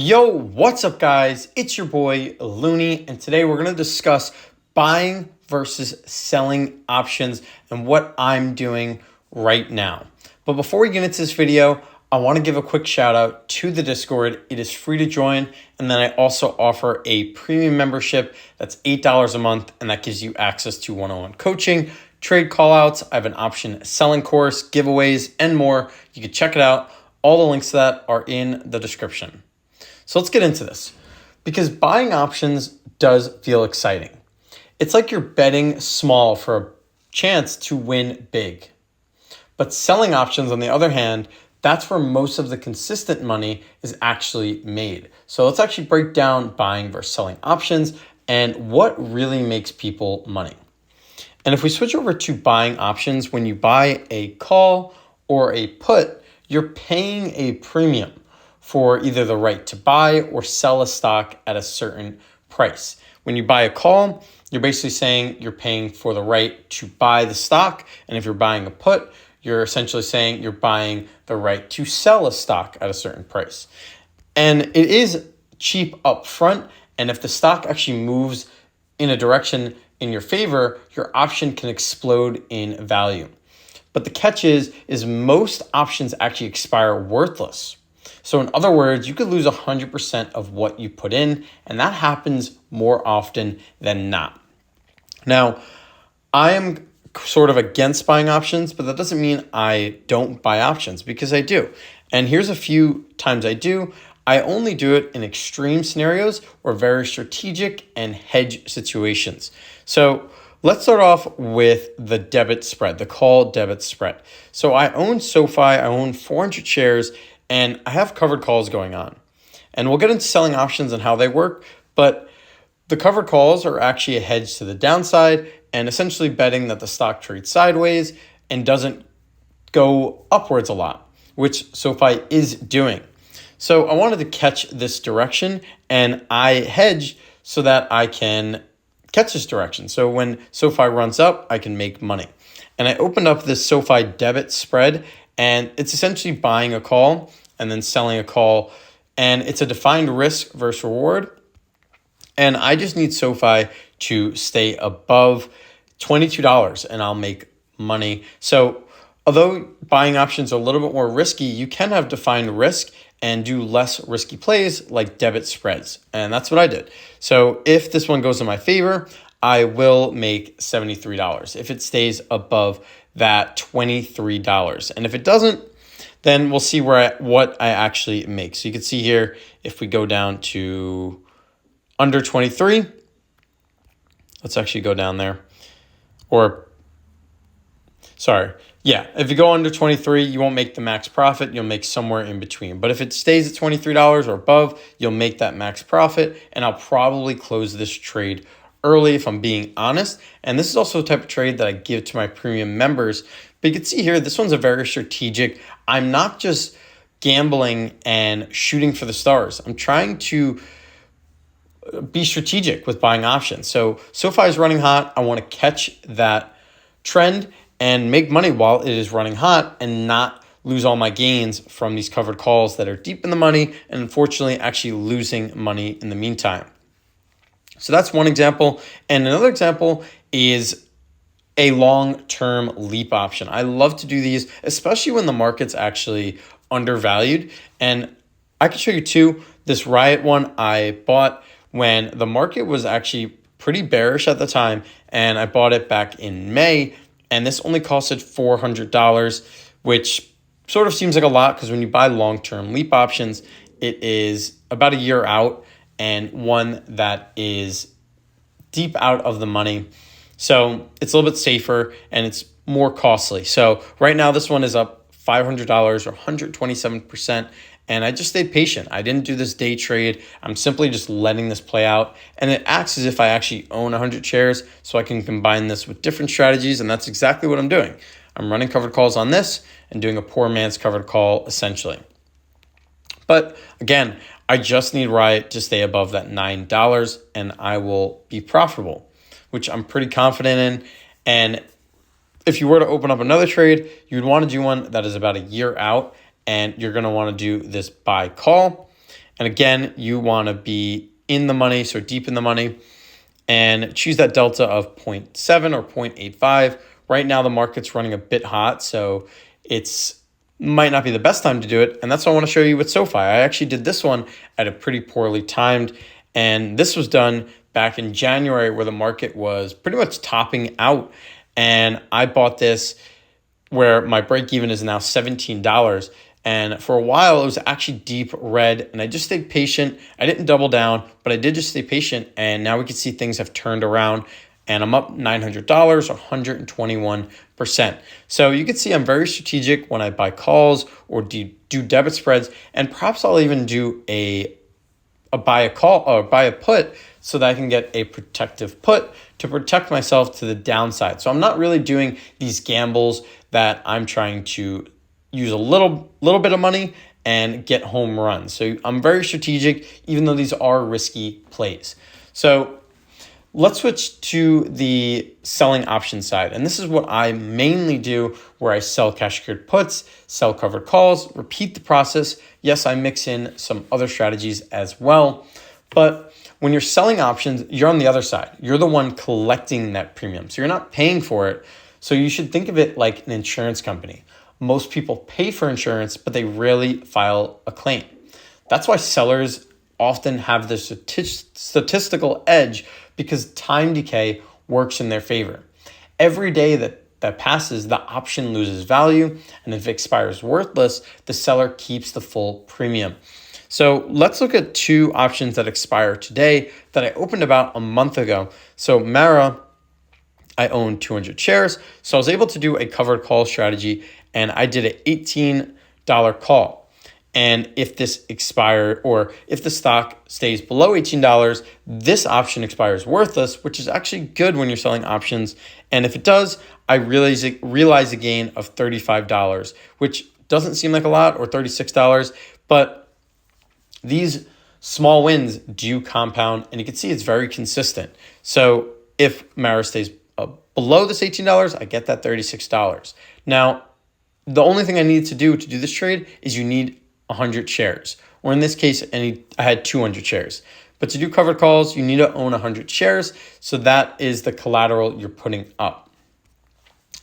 Yo, what's up, guys? It's your boy Looney, and today we're going to discuss buying versus selling options and what I'm doing right now. But before we get into this video, I want to give a quick shout out to the Discord. It is free to join, and then I also offer a premium membership that's $8 a month, and that gives you access to one-on-one coaching, trade callouts. I have an option selling course, giveaways, and more. You can check it out. All the links to that are in the description. So let's get into this, because buying options does feel exciting. It's like you're betting small for a chance to win big. But selling options, on the other hand, that's where most of the consistent money is actually made. So let's actually break down buying versus selling options and what really makes people money. And if we switch over to buying options, when you buy a call or a put, you're paying a premium for either the right to buy or sell a stock at a certain price. When you buy a call, you're basically saying you're paying for the right to buy the stock. And if you're buying a put, you're essentially saying you're buying the right to sell a stock at a certain price. And it is cheap up front. And if the stock actually moves in a direction in your favor, your option can explode in value. But the catch is most options actually expire worthless. So in other words, you could lose 100% of what you put in, and that happens more often than not. Now, I am sort of against buying options, but that doesn't mean I don't buy options, because I do. And here's a few times I do. I only do it in extreme scenarios or very strategic and hedge situations. So let's start off with the debit spread, the call debit spread. So I own SoFi, I own 400 shares, and I have covered calls going on. And we'll get into selling options and how they work, but the covered calls are actually a hedge to the downside and essentially betting that the stock trades sideways and doesn't go upwards a lot, which SoFi is doing. So I wanted to catch this direction, and I hedge so that I can catch this direction. So when SoFi runs up, I can make money. And I opened up this SoFi debit spread, and it's essentially buying a call and then selling a call. And it's a defined risk versus reward. And I just need SoFi to stay above $22 and I'll make money. So although buying options are a little bit more risky, you can have defined risk and do less risky plays like debit spreads. And that's what I did. So if this one goes in my favor, I will make $73 if it stays above that $23. And if it doesn't, then we'll see what I actually make. So you can see here, if we go down to under 23, let's actually go down there. If you go under 23, you won't make the max profit. You'll make somewhere in between. But if it stays at $23 or above, you'll make that max profit. And I'll probably close this trade early, if I'm being honest. And this is also the type of trade that I give to my premium members. But you can see here, this one's a very strategic. I'm not just gambling and shooting for the stars. I'm trying to be strategic with buying options. So SoFi is running hot. I want to catch that trend and make money while it is running hot and not lose all my gains from these covered calls that are deep in the money and unfortunately actually losing money in the meantime. So that's one example. And another example is a long-term leap option. I love to do these, especially when the market's actually undervalued. And I can show you two. This Riot one I bought when the market was actually pretty bearish at the time, and I bought it back in May, and this only costed $400, which sort of seems like a lot because when you buy long-term leap options, it is about a year out and one that is deep out of the money. So it's a little bit safer and it's more costly. So right now this one is up $500 or 127%. And I just stayed patient. I didn't do this day trade. I'm simply just letting this play out. And it acts as if I actually own 100 shares so I can combine this with different strategies. And that's exactly what I'm doing. I'm running covered calls on this and doing a poor man's covered call essentially. But again, I just need Riot to stay above that $9 and I will be profitable, which I'm pretty confident in. And if you were to open up another trade, you'd want to do one that is about a year out, and you're going to want to do this buy call. And again, you want to be in the money, so deep in the money, and choose that delta of 0.7 or 0.85. Right now, the market's running a bit hot, so it's might not be the best time to do it. And that's what I want to show you with SoFi. I actually did this one at a pretty poorly timed, and this was done back in January where the market was pretty much topping out. And I bought this where my break even is now $17. And for a while, it was actually deep red, and I just stayed patient. I didn't double down, but I did just stay patient. And now we can see things have turned around, and I'm up $900 or 121%. So you can see I'm very strategic when I buy calls or do debit spreads, and perhaps I'll even do a buy a call or buy a put so that I can get a protective put to protect myself to the downside. So I'm not really doing these gambles that I'm trying to use a little bit of money and get home runs. So I'm very strategic, even though these are risky plays. So let's switch to the selling option side. And this is what I mainly do, where I sell cash secured puts, sell covered calls, repeat the process. Yes, I mix in some other strategies as well. But when you're selling options, you're on the other side. You're the one collecting that premium. So you're not paying for it. So you should think of it like an insurance company. Most people pay for insurance, but they rarely file a claim. That's why sellers often have the statistical edge, because time decay works in their favor. Every day that passes, the option loses value, and if it expires worthless, the seller keeps the full premium. So let's look at two options that expire today that I opened about a month ago. So Mara, I own 200 shares. So I was able to do a covered call strategy, and I did an $18 call. And if this expired, or if the stock stays below $18, this option expires worthless, which is actually good when you're selling options. And if it does, I realize a gain of $35, which doesn't seem like a lot, or $36, but these small wins do compound, and you can see it's very consistent. So if Mara stays below this $18, I get that $36. Now, the only thing I need to do this trade is you need 100 shares, or in this case, I had 200 shares. But to do covered calls, you need to own 100 shares. So that is the collateral you're putting up.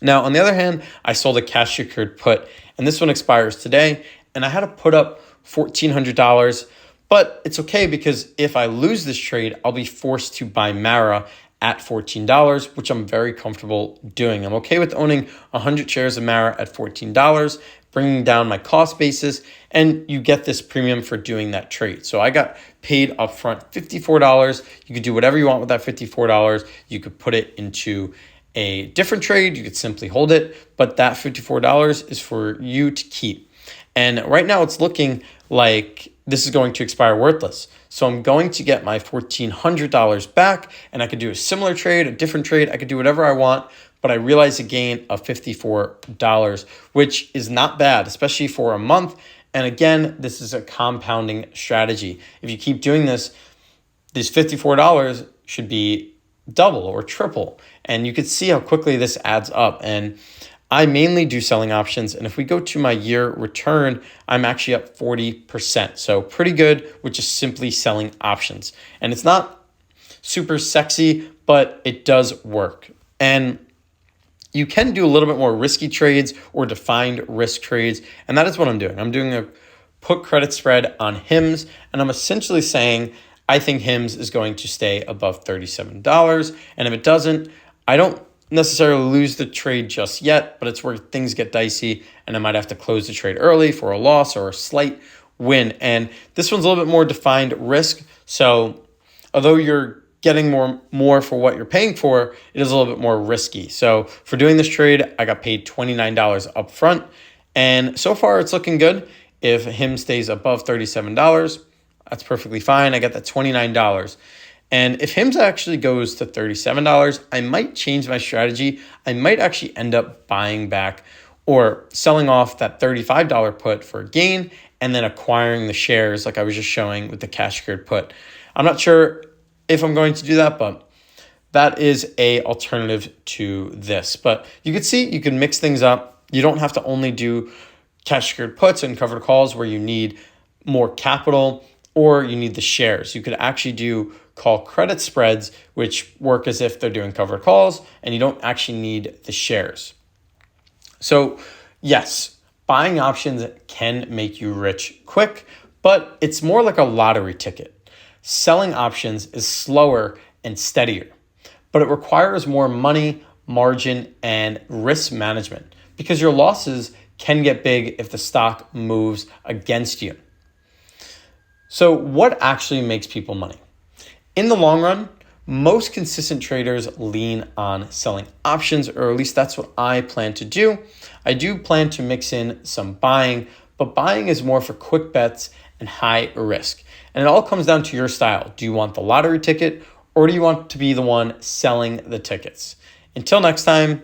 Now, on the other hand, I sold a cash secured put, and this one expires today, and I had to put up $1,400, but it's okay, because if I lose this trade, I'll be forced to buy Mara at $14, which I'm very comfortable doing. I'm okay with owning 100 shares of Mara at $14, bringing down my cost basis, and you get this premium for doing that trade. So I got paid upfront $54. You could do whatever you want with that $54. You could put it into a different trade. You could simply hold it, but that $54 is for you to keep. And right now it's looking like this is going to expire worthless. So I'm going to get my $1,400 back, and I could do a similar trade, a different trade. I could do whatever I want, but I realize a gain of $54, which is not bad, especially for a month. And again, this is a compounding strategy. If you keep doing this, these $54 should be double or triple. And you could see how quickly this adds up. And I mainly do selling options, and if we go to my year return, I'm actually up 40%. So pretty good with just simply selling options. And it's not super sexy, but it does work. And you can do a little bit more risky trades or defined risk trades, and that is what I'm doing. I'm doing a put credit spread on HIMS, and I'm essentially saying I think HIMS is going to stay above $37. And if it doesn't, I don't necessarily lose the trade just yet, but it's where things get dicey, and I might have to close the trade early for a loss or a slight win. And this one's a little bit more defined risk. So although you're getting more for what you're paying for, it is a little bit more risky. So for doing this trade, I got paid $29 up front, and so far it's looking good. If HIM stays above $37, that's perfectly fine. I get that $29. And if HIMS actually goes to $37, I might change my strategy. I might actually end up buying back or selling off that $35 put for a gain, and then acquiring the shares like I was just showing with the cash secured put. I'm not sure if I'm going to do that, but that is a alternative to this. But you can see you can mix things up. You don't have to only do cash secured puts and covered calls where you need more capital, or you need the shares. You could actually do call credit spreads, which work as if they're doing covered calls, and you don't actually need the shares. So yes, buying options can make you rich quick, but it's more like a lottery ticket. Selling options is slower and steadier, but it requires more money, margin, and risk management because your losses can get big if the stock moves against you. So what actually makes people money? In the long run, most consistent traders lean on selling options, or at least that's what I plan to do. I do plan to mix in some buying, but buying is more for quick bets and high risk. And it all comes down to your style. Do you want the lottery ticket, or do you want to be the one selling the tickets? Until next time,